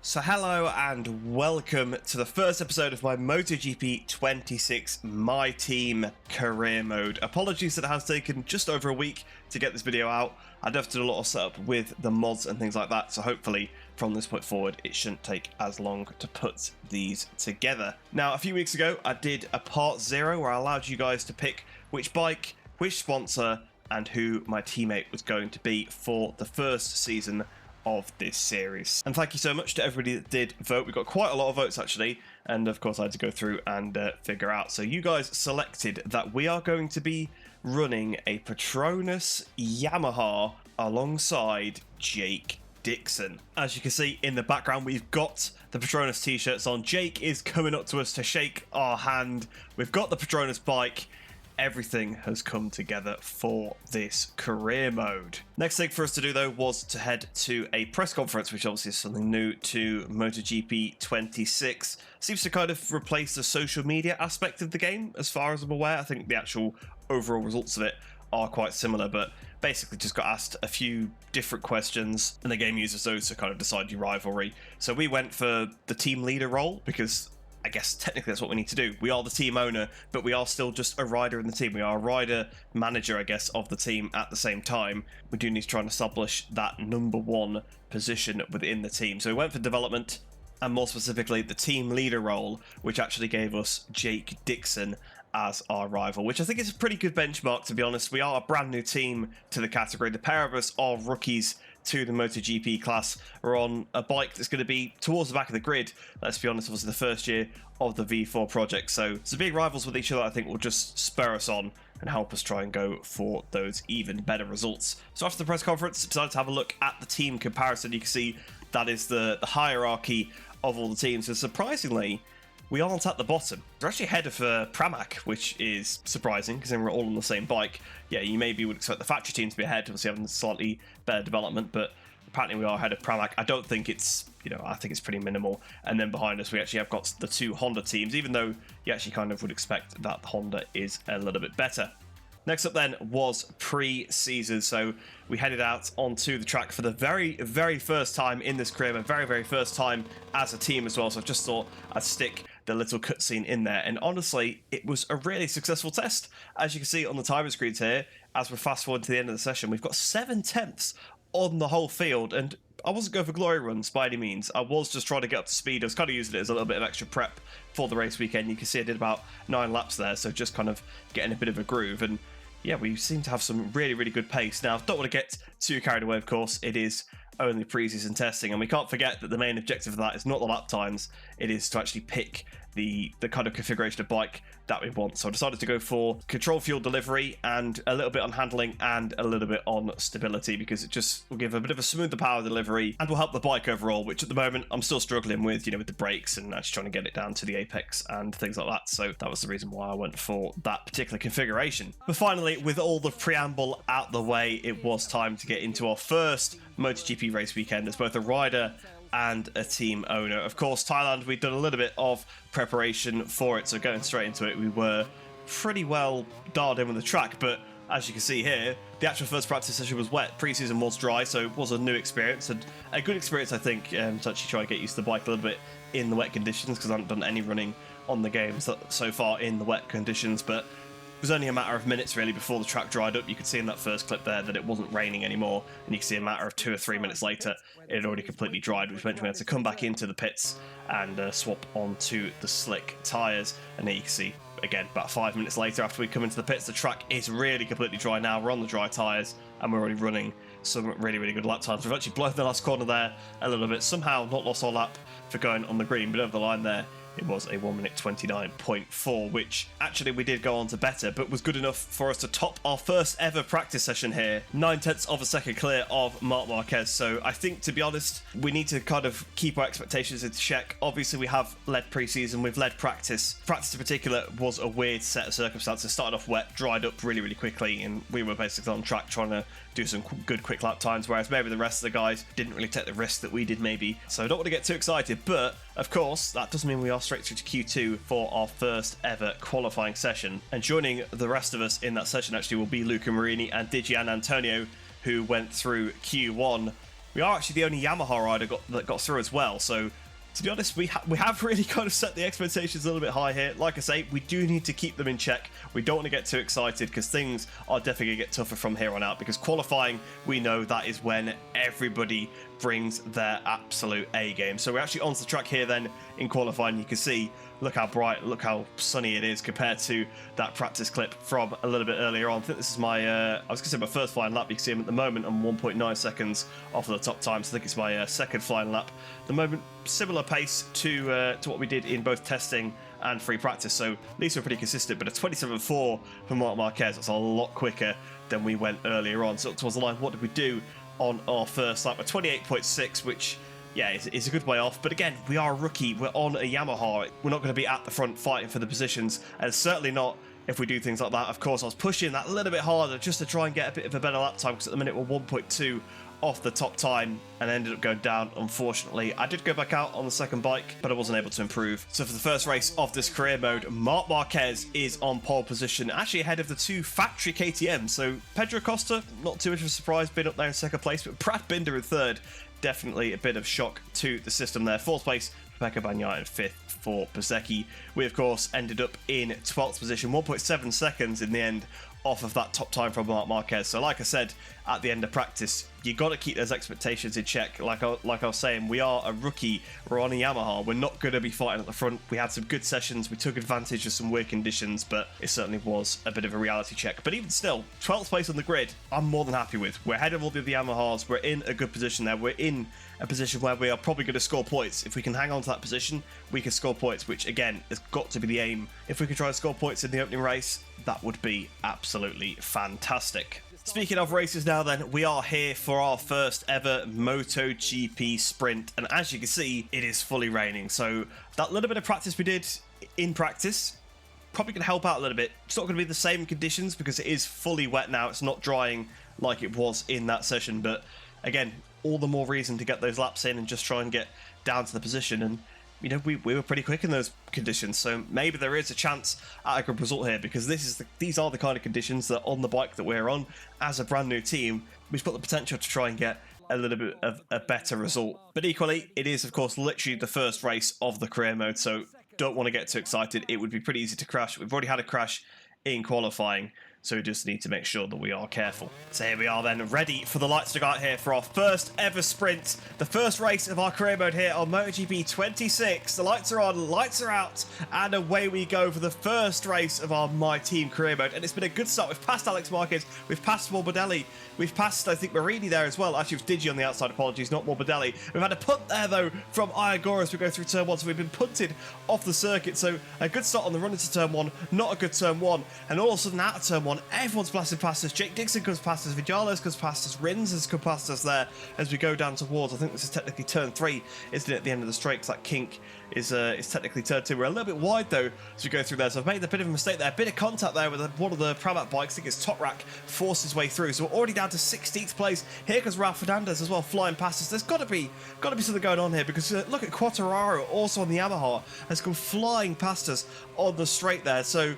So hello and welcome to the first episode of my MotoGP 26 My Team career mode. Apologies that it has taken just over a week to get this video out. I'd have to do a lot of setup with the mods and things like that, so hopefully from this point forward it shouldn't take as long to put these together. Now, a few weeks ago I did a part 0 where I allowed you guys to pick which bike, which sponsor and who my teammate was going to be for the first season of this series. And thank you so much to everybody that did vote. We got quite a lot of votes actually, and of course I had to go through and figure out. So you guys selected that we are going to be running a Petronas Yamaha alongside Jake Dixon. As you can see in the background, we've got the Petronas t-shirts on. Jake is coming up to us to shake our hand. We've got the Petronas bike. Everything has come together for this career mode. Next thing for us to do though was to head to a press conference, which obviously is something new to MotoGP 26. Seems to kind of replace the social media aspect of the game as far as I'm aware. I think the actual overall results of it are quite similar, but basically just got asked a few different questions and the game uses those to kind of decide your rivalry. So we went for the team leader role because I guess technically that's what we need to do. We are the team owner, but we are still just a rider in the team. We are a rider manager, I guess, of the team at the same time. We do need to try and establish that number one position within the team. So we went for development, and more specifically the team leader role, which actually gave us Jake Dixon as our rival, which I think is a pretty good benchmark, to be honest. We are a brand new team to the category. The pair of us are rookies to the MotoGP class. We're on a bike that's going to be towards the back of the grid. Let's be honest, it was the first year of the V4 project. So being rivals with each other, I think, will just spur us on and help us try and go for those even better results. So after the press conference, I decided to have a look at the team comparison. You can see that is the hierarchy of all the teams. And surprisingly, we aren't at the bottom. We're actually ahead of Pramac, which is surprising because then we're all on the same bike. Yeah, you maybe would expect the factory team to be ahead, obviously having slightly better development, but apparently we are ahead of Pramac. I don't think it's, I think it's pretty minimal. And then behind us, we actually have got the two Honda teams, even though you actually kind of would expect that Honda is a little bit better. Next up then was pre-season, so we headed out onto the track for the very, very first time in this career, and very, very first time as a team as well, so I just thought I'd stick the little cutscene in there, and honestly, it was a really successful test. As you can see on the timer screens here, as we're fast forward to the end of the session, we've got 7/10 on the whole field, and I wasn't going for glory runs by any means. I was just trying to get up to speed. I was kind of using it as a little bit of extra prep for the race weekend. You can see I did about 9 laps there, so just kind of getting a bit of a groove. And yeah, we seem to have some really, really good pace. Now, don't want to get too carried away, of course. It is only pre-season testing, and we can't forget that the main objective of that is not the lap times. It is to actually pick the kind of configuration of bike that we want. So I decided to go for control fuel delivery and a little bit on handling and a little bit on stability, because it just will give a bit of a smoother power delivery and will help the bike overall, which at the moment I'm still struggling with, with the brakes and actually trying to get it down to the apex and things like that. So that was the reason why I went for that particular configuration. But finally, with all the preamble out the way, it was time to get into our first MotoGP race weekend as both a rider and a team owner. Of course, Thailand, we'd done a little bit of preparation for it, so going straight into it, we were pretty well dialed in with the track, but as you can see here, the actual first practice session was wet. Pre-season was dry, so it was a new experience, and a good experience, I think, to actually try and get used to the bike a little bit in the wet conditions, because I haven't done any running on the game so far in the wet conditions, but it was only a matter of minutes really before the track dried up. You could see in that first clip there that it wasn't raining anymore, and you can see a matter of 2 or 3 minutes later it had already completely dried, which meant we had to come back into the pits and swap onto the slick tyres. And there you can see again about 5 minutes later after we come into the pits, the track is really completely dry now. We're on the dry tyres and we're already running some really, really good lap times. We've actually blown the last corner there a little bit, somehow not lost our lap for going on the green, but over the line there it was a 1 minute 29.4, which actually we did go on to better, but was good enough for us to top our first ever practice session here. 9/10 of a second clear of Marc Marquez. So I think, to be honest, we need to kind of keep our expectations in check. Obviously, we have led pre-season, we've led practice. Practice in particular was a weird set of circumstances. Started off wet, dried up really, really quickly, and we were basically on track trying to do some good quick lap times, whereas maybe the rest of the guys didn't really take the risk that we did maybe. So I don't want to get too excited, but of course, that doesn't mean we are straight through to Q2 for our first ever qualifying session. And joining the rest of us in that session actually will be Luca Marini and Digian Antonio, who went through Q1 we are actually the only Yamaha rider that got through as well. So to be honest, we have really kind of set the expectations a little bit high here. Like I say, we do need to keep them in check. We don't want to get too excited because things are definitely going to get tougher from here on out, because qualifying, we know that is when everybody brings their absolute A game. So we're actually onto the track here then in qualifying. You can see, look how bright, look how sunny it is compared to that practice clip from a little bit earlier on. I think this is my, I was going to say my first flying lap. You can see I'm at the moment on 1.9 seconds off of the top time. So I think it's my second flying lap. At the moment, similar pace to what we did in both testing and free practice. So at least we're pretty consistent, but a 27.4 for Marc Marquez, that's a lot quicker than we went earlier on. So towards the line, what did we do on our first lap? A 28.6, which, yeah, is a good way off. But again, we are a rookie. We're on a Yamaha. We're not going to be at the front fighting for the positions, and certainly not if we do things like that. Of course, I was pushing that a little bit harder just to try and get a bit of a better lap time, because at the minute we're 1.2 off the top time and ended up going down, unfortunately. I did go back out on the second bike, but I wasn't able to improve. So for the first race of this career mode, Marc Marquez is on pole position, actually ahead of the two factory KTMs. So Pedro Costa, not too much of a surprise, being up there in second place, but Brad Binder in third. Definitely a bit of shock to the system there. Fourth place, Pekka Bagnaia, and fifth for Bezzecchi. We, of course, ended up in 12th position, 1.7 seconds in the end off of that top time from Marc Marquez. So like I said at the end of practice, you got to keep those expectations in check. Like I was saying, we are a rookie. We're on a Yamaha. We're not going to be fighting at the front. We had some good sessions. We took advantage of some weird conditions, but it certainly was a bit of a reality check. But even still, 12th place on the grid, I'm more than happy with. We're ahead of all the other Yamahas. We're in a good position there. We're in a position where we are probably going to score points. If we can hang on to that position, we can score points, which again has got to be the aim. If we can try and score points in the opening race, that would be absolutely fantastic. Speaking of races now then, we are here for our first ever MotoGP sprint, and as you can see, it is fully raining. So that little bit of practice we did in practice probably going to help out a little bit. It's not going to be the same conditions because it is fully wet now. It's not drying like it was in that session, but again, all the more reason to get those laps in and just try and get down to the position. And you know, we were pretty quick in those conditions, so maybe there is a chance at a good result here, because these are the kind of conditions that on the bike that we're on as a brand new team, we've got the potential to try and get a little bit of a better result. But equally, it is of course literally the first race of the career mode, so don't want to get too excited. It would be pretty easy to crash. We've already had a crash in qualifying, so we just need to make sure that we are careful. So here we are then, ready for the lights to go out here for our first ever sprint. The first race of our career mode here on MotoGP 26. The lights are on, lights are out, and away we go for the first race of our My Team career mode. And it's been a good start. We've passed Alex Marquez, we've passed Morbidelli, we've passed, I think, Marini there as well. Actually, it was Digi on the outside, apologies, not Morbidelli. We've had a punt there, though, from Iagora as we go through turn one, so we've been punted off the circuit. So a good start on the run into turn one, not a good turn one, and all of a sudden out of turn one, everyone's blasted past us. Jake Dixon comes past us, Vigiales comes past us, Rins has come past us there as we go down towards, I think this is technically turn 3, isn't it, at the end of the straight, because that kink is technically turn 2. We're a little bit wide though as we go through there, so I've made a bit of a mistake there, a bit of contact there with one of the Pramac bikes. I think it's Top Rack, forced his way through, so we're already down to 16th place. Here comes Ralph Fernandez as well, flying past us. There's got to be something going on here, because look at Quattararo, also on the Yamaha, has come flying past us on the straight there. So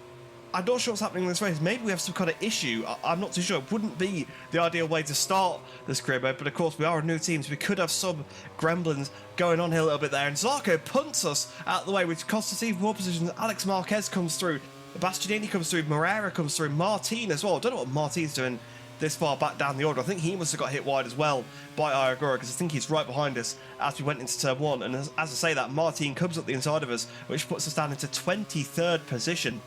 I'm not sure what's happening in this race. Maybe we have some kind of issue. I'm not too sure. It wouldn't be the ideal way to start this career mode, but of course we are a new team, so we could have some gremlins going on here a little bit there. And Zarco punts us out of the way, which costs us even more positions. Alex Marquez comes through, Bastianini comes through, Moreira comes through, Martin as well. I don't know what Martin's doing this far back down the order. I think he must have got hit wide as well by Iagora, because I think he's right behind us as we went into turn 1. And as I say that, Martin comes up the inside of us, which puts us down into 23rd position.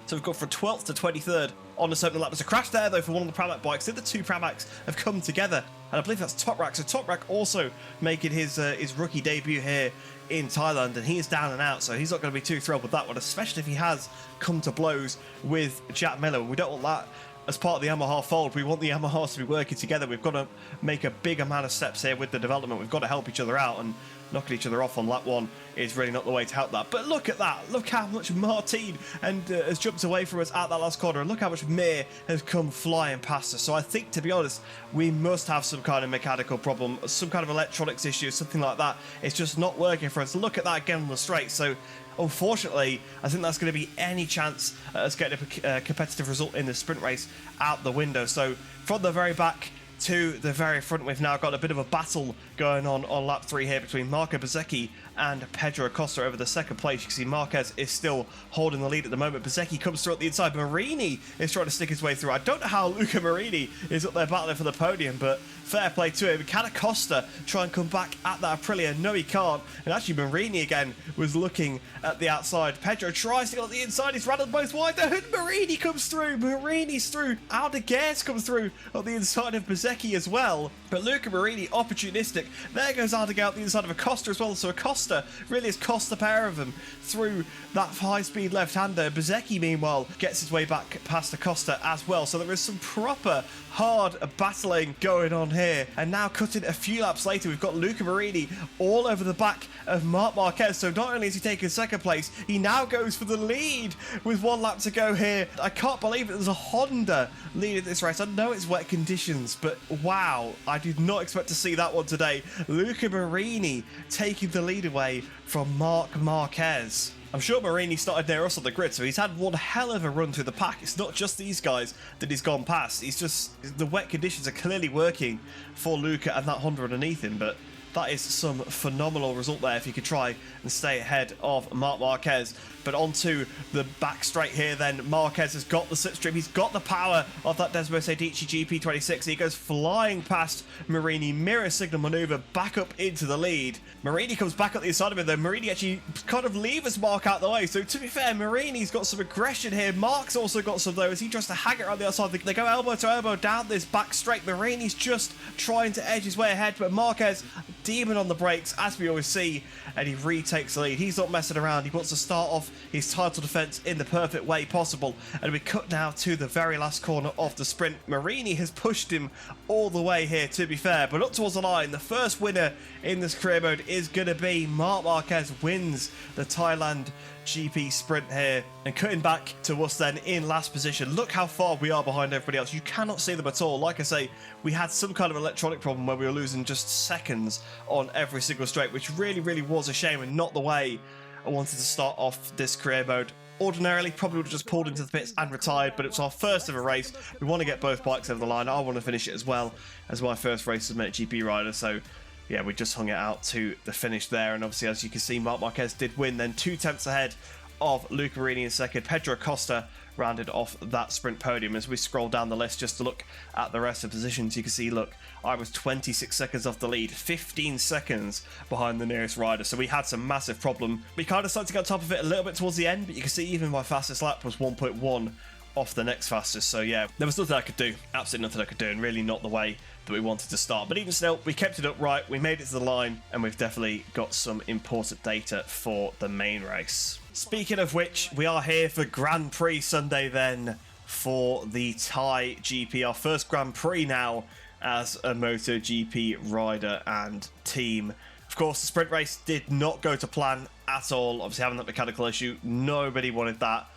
So we've gone from 12th to 23rd on the opening lap. There's a crash there, though, for one of the Pramac bikes. The other two Pramacs have come together, and I believe that's Top Rack. So Top Rack also making his rookie debut here in Thailand, and he is down and out, so he's not going to be too thrilled with that one, especially if he has come to blows with Jack Miller. We don't want that as part of the Yamaha fold. We want the Yamahas to be working together. We've got to make a big amount of steps here with the development. We've got to help each other out, and knocking each other off on lap 1 is really not the way to help that. But look at that. Look how much Martin has jumped away from us at that last corner, and look how much Mir has come flying past us. So I think, to be honest, we must have some kind of mechanical problem, some kind of electronics issue, something like that. It's just not working for us. Look at that again on the straight. So unfortunately, I think that's going to be any chance at us getting a competitive result in the sprint race out the window. So from the very back, to the very front. We've now got a bit of a battle going on lap 3 here between Marco Bezzecchi and Pedro Acosta over the second place. You can see Marquez is still holding the lead at the moment. Bezzecchi comes through at the inside. Marini is trying to stick his way through. I don't know how Luca Marini is up there battling for the podium, but fair play to him. Can Acosta try and come back at that Aprilia? No, he can't. And actually, Marini again was looking at the outside. Pedro tries to get on the inside. He's rattled both wide there. Marini comes through. Marini's through. Aldeguer's comes through on the inside of Bezzecchi as well. But Luca Marini, opportunistic. There goes Aldeguer out the inside of Acosta as well. So Acosta really has cost the pair of them through that high-speed left-hander. Bezzecchi, meanwhile, gets his way back past Acosta as well. So there is some proper hard battling going on here. And now cutting a few laps later, we've got Luca Marini all over the back of Marc Marquez. So not only is he taking second place, he now goes for the lead with 1 lap to go here. I can't believe it. There's a Honda leading this race. I know it's wet conditions, but wow, I did not expect to see that one today. Luca Marini taking the lead away from Marc Marquez. I'm sure Marini started near us on the grid, so he's had one hell of a run through the pack. It's not just these guys that he's gone past. He's just, the wet conditions are clearly working for Luca and that Honda underneath him, but that is some phenomenal result there if you could try and stay ahead of Marc Marquez. But onto the back straight here then. Marquez has got the slipstream. He's got the power of that Desmos Adichie GP26. He goes flying past Marini. Mirror signal maneuver back up into the lead. Marini comes back up the inside of him though. Marini actually kind of levers Marc out the way. So to be fair, Marini's got some aggression here. Marc's also got some though as he tries to hang it around the outside. They go elbow to elbow down this back straight. Marini's just trying to edge his way ahead, but Marquez demon on the brakes as we always see, and he retakes the lead. He's not messing around. He wants to start off his title defense in the perfect way possible, and we cut now to the very last corner of the sprint. Marini has pushed him all the way here, to be fair, but up towards the line, the first winner in this career mode is going to be Marc Marquez. Wins the Thailand GP sprint here, and cutting back to us then in last position. Look how far we are behind everybody else. You cannot see them at all. Like I say, we had some kind of electronic problem where we were losing just seconds on every single straight, which really was a shame and not the way I wanted to start off this career mode. Ordinarily, probably would have just pulled into the pits and retired, but it's our first ever race. We want to get both bikes over the line. I want to finish it as well as my first race as MotoGP rider, so yeah, we just hung it out to the finish there. And obviously, as you can see, Marc Marquez did win, then 2 tenths ahead of Luca Marini in second. Pedro Acosta rounded off that sprint podium. As we scroll down the list just to look at the rest of the positions, you can see, look, I was 26 seconds off the lead, 15 seconds behind the nearest rider. So we had some massive problem. We kind of started to get on top of it a little bit towards the end, but you can see even my fastest lap was 1.1 off the next fastest. So yeah, there was nothing I could do, absolutely nothing I could do, and really not the way that we wanted to start. But even still, we kept it upright, we made it to the line, and we've definitely got some important data for the main race. Speaking of which, we are here for Grand Prix Sunday then for the Thai GP, our first Grand Prix now as a MotoGP rider and team. Of course, the sprint race did not go to plan at all. Obviously, having that mechanical issue, nobody wanted that.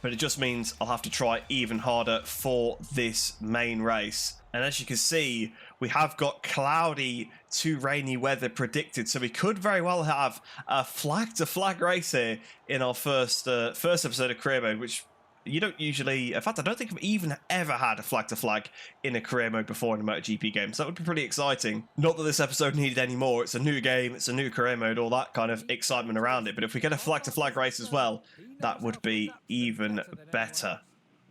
But it just means I'll have to try even harder for this main race. And as you can see, we have got cloudy to rainy weather predicted. So we could very well have a flag-to-flag race here in our first episode of career mode, which you don't usually... In fact, I don't think I've even ever had a flag-to-flag in a career mode before in a MotoGP game. So that would be pretty exciting. Not that this episode needed any more. It's a new game, it's a new career mode, all that kind of excitement around it. But if we get a flag-to-flag race as well, that would be even better.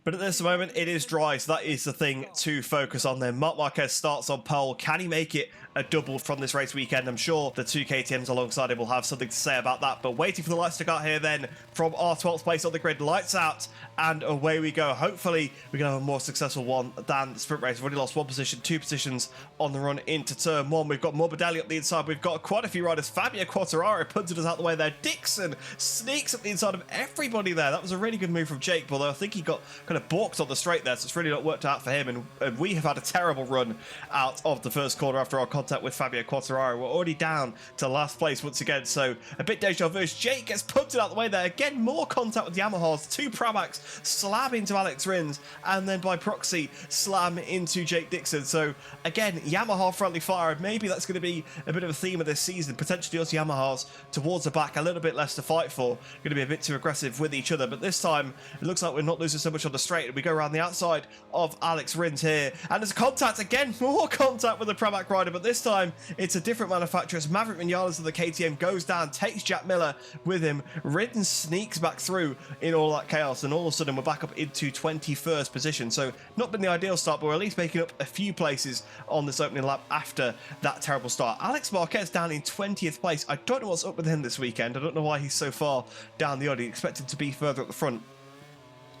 But at this moment, it is dry, so that is the thing to focus on then. Marc Marquez starts on pole. Can he make it a double from this race weekend? I'm sure the 2 KTMs alongside him will have something to say about that. But waiting for the lights to go out here then from our 12th place on the grid. Lights out, and away we go. Hopefully, we can have a more successful one than the sprint race. We've already lost 1 position, 2 positions on the run into turn 1. We've got Morbidelli up the inside. We've got quite a few riders. Fabio Quartararo punted us out the way there. Dixon sneaks up the inside of everybody there. That was a really good move from Jake, although I think he got kind of balked on the straight there, so it's really not worked out for him. And we have had a terrible run out of the first corner after our contact with Fabio Quartararo. We're already down to last place once again, so a bit deja vu. Jake gets punted out the way there. Again, more contact with Yamahas. 2 Pramacs slam into Alex Rins, and then by proxy slam into Jake Dixon. So again, Yamaha friendly fire. Maybe that's going to be a bit of a theme of this season. Potentially us Yamahas towards the back, a little bit less to fight for. Going to be a bit too aggressive with each other, but this time it looks like we're not losing so much on the straight. We go around the outside of Alex Rins here, and there's a contact again, more contact with the Pramac rider, but this time it's a different manufacturer. As Maverick Vinales of the KTM goes down, takes Jack Miller with him. Rins sneaks back through in all that chaos, and all of a sudden we're back up into 21st position. So not been the ideal start, but we're at least making up a few places on this opening lap after that terrible start. Alex Marquez down in 20th place. I don't know what's up with him this weekend. I don't know why he's so far down the odd. He expected to be further at the front.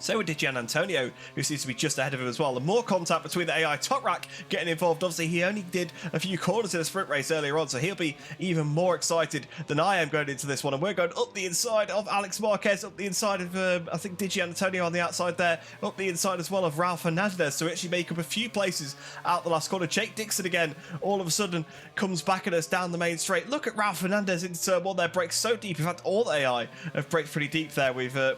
So with Gian Antonio, who seems to be just ahead of him as well. And more contact between the AI top rack getting involved. Obviously, he only did a few corners in a sprint race earlier on, so he'll be even more excited than I am going into this one. And we're going up the inside of Alex Marquez, up the inside of, I think, Gian Antonio on the outside there, up the inside as well of Ralph Hernandez. So we actually make up a few places out the last corner. Jake Dixon again, all of a sudden, comes back at us down the main straight. Look at Ralph Hernandez into turn one there, brakes so deep. In fact, all the AI have braked pretty deep there.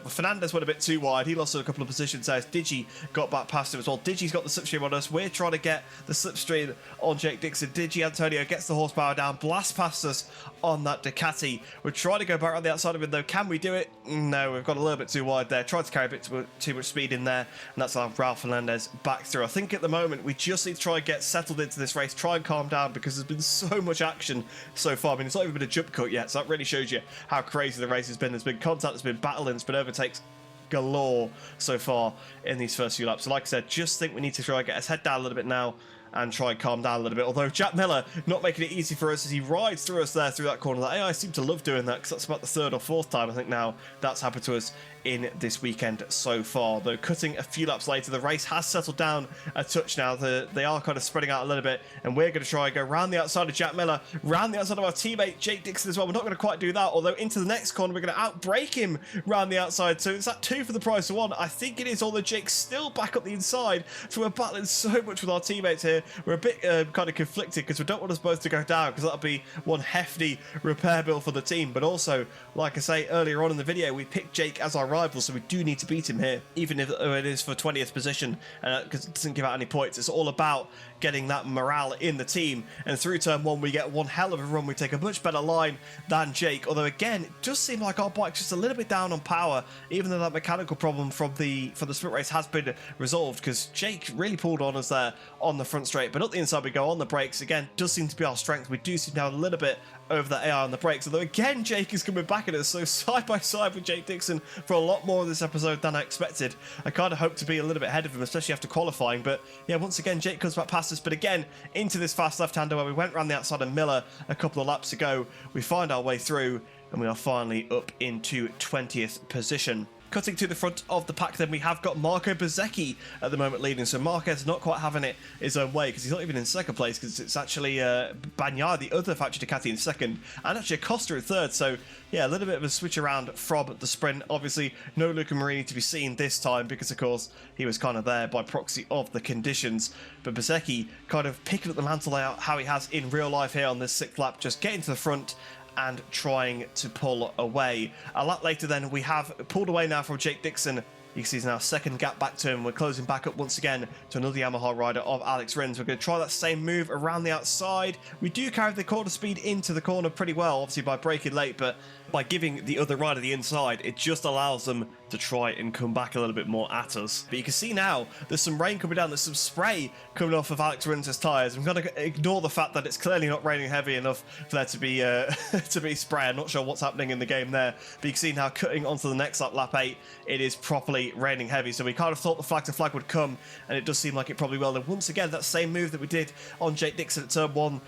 Fernandez went a bit too wide. He lost a couple of positions there. Digi got back past him as well. Digi's got the slipstream on us. We're trying to get the slipstream on Jake Dixon. Digi Antonio gets the horsepower down, blasts past us on that Ducati. We're trying to go back around the outside of him though. Can we do it? No, we've got a little bit too wide there. Tried to carry a bit too much speed in there, and that's how Ralph Hernandez back through. I think at the moment we just need to try and get settled into this race, try and calm down, because there's been so much action so far. I mean, it's not even been a jump cut yet, so that really shows you how crazy the race has been. There's been contact, there's been battle, and there's been overtakes galore so far in these first few laps. So like I said, just think we need to try and get his head down a little bit now and try and calm down a little bit. Although Jack Miller not making it easy for us as he rides through us there through that corner. The AI seem to love doing that, because that's about the third or fourth time I think now that's happened to us in this weekend so far. Though cutting a few laps later, the race has settled down a touch now. They are kind of spreading out a little bit, and we're going to try and go round the outside of Jack Miller, round the outside of our teammate Jake Dixon as well. We're not going to quite do that, although into the next corner we're going to outbrake him round the outside. So it's that 2 for the price of 1. I think it is, although Jake's still back up the inside. So we're battling so much with our teammates here. We're a bit kind of conflicted, because we don't want us both to go down, because that'll be one hefty repair bill for the team. But also, like I say earlier on in the video, we picked Jake as our rival, so we do need to beat him here, even if it is for 20th position, because it doesn't give out any points. It's all about getting that morale in the team, and through turn 1 we get one hell of a run. We take a much better line than Jake, although again it does seem like our bike's just a little bit down on power, even though that mechanical problem from the sprint race has been resolved, because Jake really pulled on us there on the front straight. But up the inside we go on the brakes. Again, does seem to be our strength. We do seem to have a little bit over the AI on the brakes, although again Jake is coming back at us, so side by side with Jake Dixon for a lot more of this episode than I expected. I kind of hoped to be a little bit ahead of him, especially after qualifying, but yeah, once again Jake comes back past us. But again, into this fast left-hander where we went around the outside of Miller a couple of laps ago, we find our way through, and we are finally up into 20th position. Cutting to the front of the pack, then we have got Marco Bezzecchi at the moment leading. So Marquez not quite having it his own way, because he's not even in second place, because it's actually Bagnaia, the other factory Ducati, in second, and actually Acosta in third. So yeah, a little bit of a switch around from the sprint. Obviously, no Luca Marini to be seen this time, because of course he was kind of there by proxy of the conditions. But Bezzecchi kind of picking up the mantle out how he has in real life here on this 6th lap, just getting to the front and trying to pull away. A lap later then, we have pulled away now from Jake Dixon. You can see he's now second gap back to him. We're closing back up once again to another Yamaha rider of Alex Rins. We're going to try that same move around the outside. We do carry the quarter speed into the corner pretty well, obviously by braking late, but by giving the other rider the inside, it just allows them to try and come back a little bit more at us. But you can see now there's some rain coming down, there's some spray coming off of Alex Rins' tyres. I'm going to ignore the fact that it's clearly not raining heavy enough for there to be to be spray. I'm not sure what's happening in the game there, but you can see now cutting onto the next lap, lap 8, it is properly raining heavy. So we kind of thought the flag to flag would come, and it does seem like it probably will. And once again, that same move that we did on Jake Dixon at turn 1,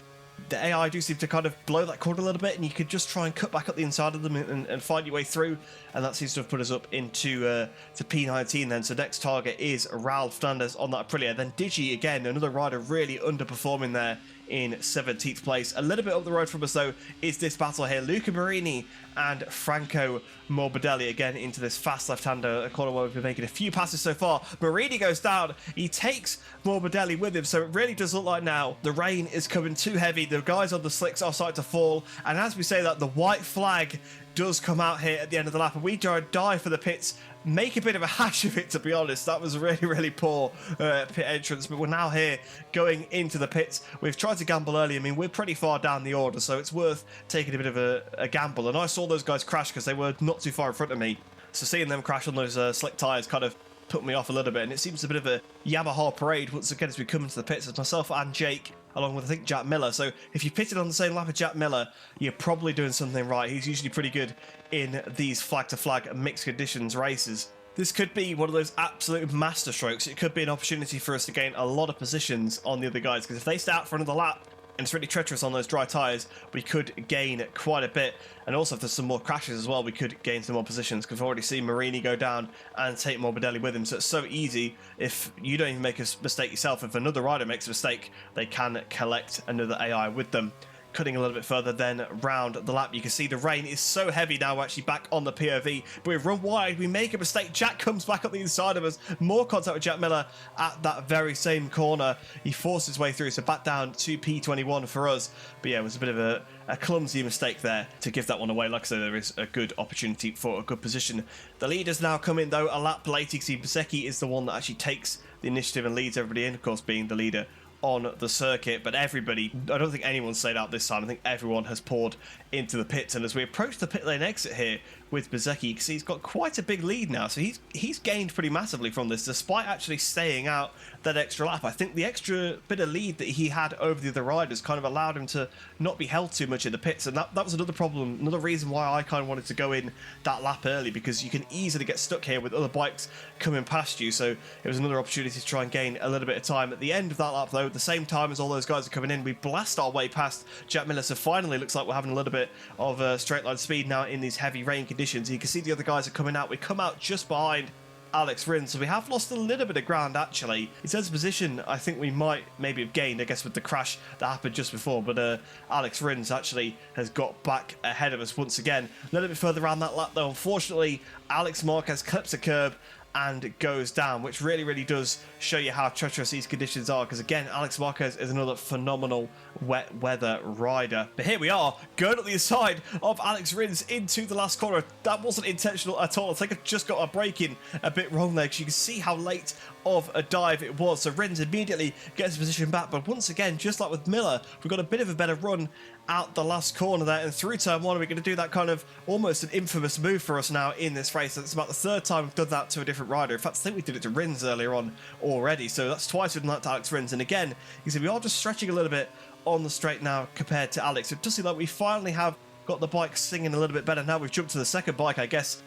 the AI do seem to kind of blow that corner a little bit, and you could just try and cut back up the inside of them and find your way through, and that seems to have put us up into to P19 then. So next target is Ralph Fernandez on that Aprilia. Then Digi, again, another rider really underperforming there in 17th place. A little bit up the road from us though is this battle here, Luca Marini and Franco Morbidelli, again into this fast left-hander, a corner where we've been making a few passes so far. Marini goes down, he takes Morbidelli with him, so it really does look like now the rain is coming too heavy, the guys on the slicks are starting to fall, and as we say that, the white flag does come out here at the end of the lap, and we die for the pits, make a bit of a hash of it, to be honest. That was a really poor pit entrance, but we're now here going into the pits. We've tried to gamble early. I mean, we're pretty far down the order, so it's worth taking a bit of a gamble, and I saw those guys crash because they were not too far in front of me, so seeing them crash on those slick tyres kind of put me off a little bit, and it seems a bit of a Yamaha parade once again as we come into the pits. It's myself and Jake, along with I think Jack Miller. So if you pitted on the same lap as Jack Miller, you're probably doing something right. He's usually pretty good in these flag-to-flag mixed conditions races. This could be one of those absolute master strokes. It could be an opportunity for us to gain a lot of positions on the other guys, because if they stay out for another lap, and it's really treacherous on those dry tyres, we could gain quite a bit. And also if there's some more crashes as well, we could gain some more positions, because we've already seen Marini go down and take Morbidelli with him. So it's so easy. If you don't even make a mistake yourself, if another rider makes a mistake, they can collect another AI with them. Cutting a little bit further then round the lap, you can see the rain is so heavy now. We're actually back on the POV, but we run wide, we make a mistake. Jack comes back up the inside of us. More contact with Jack Miller at that very same corner. He forced his way through, so back down to P21 for us. But yeah, it was a bit of a clumsy mistake there to give that one away. Like I said, there is a good opportunity for a good position. The leaders now come in though, a lap late. You can see Bezzecchi is the one that actually takes the initiative and leads everybody in, of course being the leader on the circuit. But everybody, I don't think anyone stayed out this time. I think everyone has poured into the pits, and as we approach the pit lane exit here with Bezzecchi, you can see he's got quite a big lead now, so he's gained pretty massively from this, despite actually staying out that extra lap. I think the extra bit of lead that he had over the other riders kind of allowed him to not be held too much in the pits, and that was another problem, another reason why I kind of wanted to go in that lap early, because you can easily get stuck here with other bikes coming past you. So it was another opportunity to try and gain a little bit of time. At the end of that lap though, at the same time as all those guys are coming in, we blast our way past Jack Miller, so finally looks like we're having a little bit of straight line speed now in these heavy rain conditions. You can see the other guys are coming out. We come out just behind Alex Rins, so we have lost a little bit of ground actually. In terms of position, I think we might maybe have gained, I guess, with the crash that happened just before, but Alex Rins actually has got back ahead of us once again. A little bit further around that lap though, unfortunately, Alex Marquez clips a curb and goes down, which really does show you how treacherous these conditions are, because again, Alex Marquez is another phenomenal wet weather rider. But here we are, going up the side of Alex Rins into the last corner. That wasn't intentional at all. I think I just got our braking a bit wrong there, because you can see how late of a dive it was. So Rins immediately gets his position back, but once again, just like with Miller, we've got a bit of a better run out the last corner there, and through turn one we're going to do that kind of almost an infamous move for us now in this race. It's about the third time we've done that to a different rider. In fact, I think we did it to Rins earlier on already, so that's twice we've done that to Alex Rins. And again, you see we are just stretching a little bit on the straight now compared to Alex. It does seem like we finally have got the bike singing a little bit better now. We've jumped to the second bike, I guess,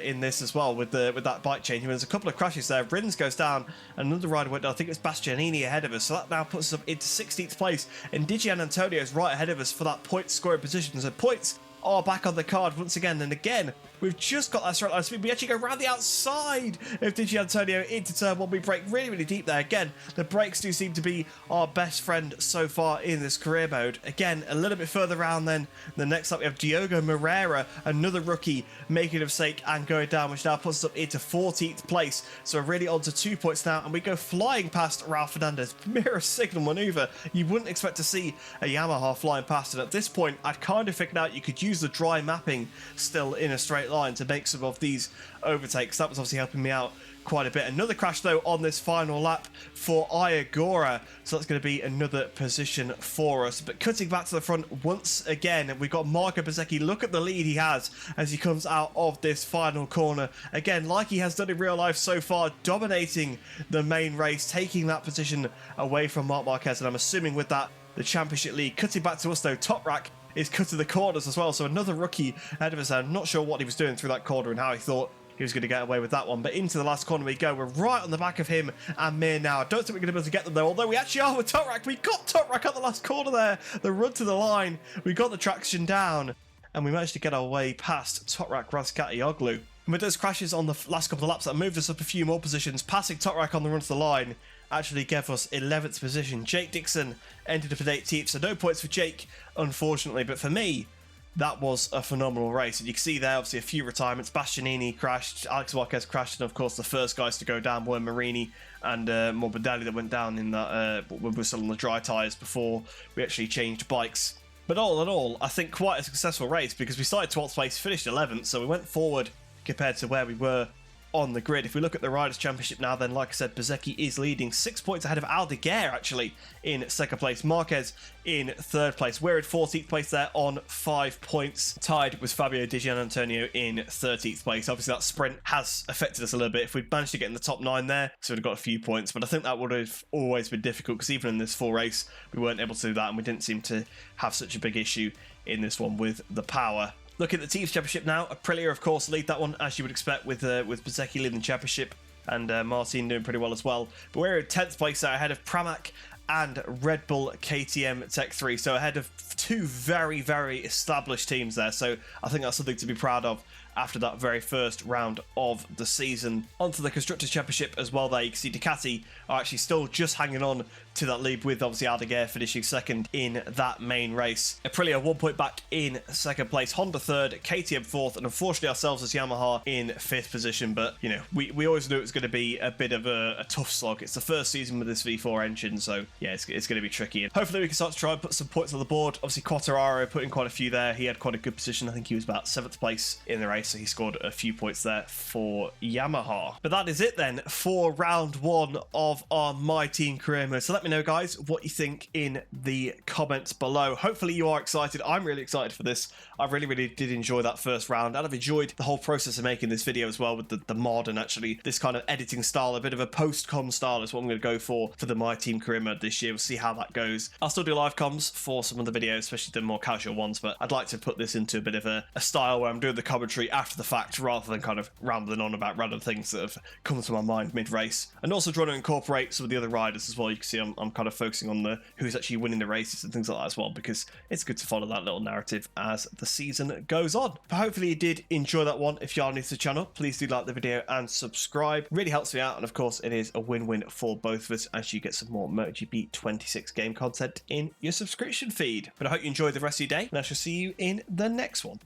in this as well with that bike change. There's a couple of crashes there. Rins goes down, another rider went down. I think it's Bastianini ahead of us, so that now puts us up into 16th place, and Didier Antonio is right ahead of us for that point scoring position. So points are back on the card once again, and again we've just got that straight line speed. We actually go around the outside of Didier Antonio into turn one. We brake really deep there. Again, the brakes do seem to be our best friend so far in this career mode. Again, a little bit further around then, the next up we have Diogo Moreira, another rookie, making a mistake and going down, which now puts us up into 14th place. So we're really on to 2 points now, and we go flying past Ralph Fernandez. Mirror signal maneuver. You wouldn't expect to see a Yamaha flying past, and at this point I'd kind of figured out you could use the dry mapping still in a straight line to make some of these overtakes. That was obviously helping me out quite a bit. Another crash though on this final lap for Iagora, so that's going to be another position for us. But cutting back to the front once again, we've got Marco Bezzecchi. Look at the lead he has as he comes out of this final corner. Again, like he has done in real life so far, dominating the main race, taking that position away from Marc Marquez, and I'm assuming with that the championship lead. Cutting back to us though, Top Rack is cutting the corners as well, so another rookie ahead of us. I'm not sure what he was doing through that corner and how he thought he was going to get away with that one, but into the last corner we go. We're right on the back of him and Mir now. I don't think we're going to be able to get them though, although we actually are with Toprak. We got Toprak at the last corner there, the run to the line, we got the traction down, and we managed to get our way past Toprak Razkatioglu. And with those crashes on the last couple of laps, that moved us up a few more positions. Passing Toprak on the run to the line actually gave us 11th position. Jake Dixon ended up at 18th, so no points for Jake, unfortunately. But for me, that was a phenomenal race. And you can see there, obviously, a few retirements. Bastianini crashed, Alex Marquez crashed, and of course, the first guys to go down were Marini and Morbidelli that went down in that when we were still on the dry tyres before we actually changed bikes. But all in all, I think quite a successful race, because we started 12th place, finished 11th, so we went forward compared to where we were on the grid. If we look at the Riders' Championship now, then like I said, Bezzecchi is leading 6 points ahead of Aldeguer, actually, in second place. Marquez in third place. We're in 14th place there on 5 points, tied with Fabio Di Gianantonio in 13th place. Obviously, that sprint has affected us a little bit. If we'd managed to get in the top 9 there, so we'd have got a few points, but I think that would have always been difficult because even in this full race, we weren't able to do that, and we didn't seem to have such a big issue in this one with the power. Look at the Teams Championship now. Aprilia, of course, lead that one, as you would expect, with Bezzecchi leading the championship and Martin doing pretty well as well. But we're in 10th place there, ahead of Pramac and Red Bull KTM Tech 3, so ahead of two very, very established teams there. So I think that's something to be proud of after that very first round of the season. Onto the Constructors' Championship as well there. You can see Ducati are actually still just hanging on to that lead, with obviously Aldeguer finishing second in that main race. Aprilia 1 point back in second place, Honda third, KTM fourth, and unfortunately ourselves as Yamaha in fifth position. But, you know, we always knew it was going to be a bit of a tough slog. It's the first season with this V4 engine, so yeah, it's going to be tricky. And hopefully we can start to try and put some points on the board. Obviously Quartararo put in quite a few there. He had quite a good position. I think he was about 7th place in the race, so he scored a few points there for Yamaha. But that is it then for round 1 of our My Team career mode. So let me know, guys, what you think in the comments below. Hopefully you are excited. I'm really excited for this. I really did enjoy that first round, and I've enjoyed the whole process of making this video as well, with the mod and actually this kind of editing style. A bit of a post-com style is what I'm going to go for the My Team career mode this year. We'll see how that goes. I'll still do live comms for some of the videos, especially the more casual ones, but I'd like to put this into a bit of a style where I'm doing the commentary after the fact rather than kind of rambling on about random things that have come to my mind mid-race. And also trying to incorporate some of the other riders as well. You can see I'm kind of focusing on who's actually winning the races and things like that as well, because it's good to follow that little narrative as the season goes on. But hopefully you did enjoy that one. If you are new to the channel, please do like the video and subscribe. Really helps me out, and of course it is a win-win for both of us as you get some more MotoGP 26 game content in your subscription feed. But I hope you enjoy the rest of your day, and I shall see you in the next one.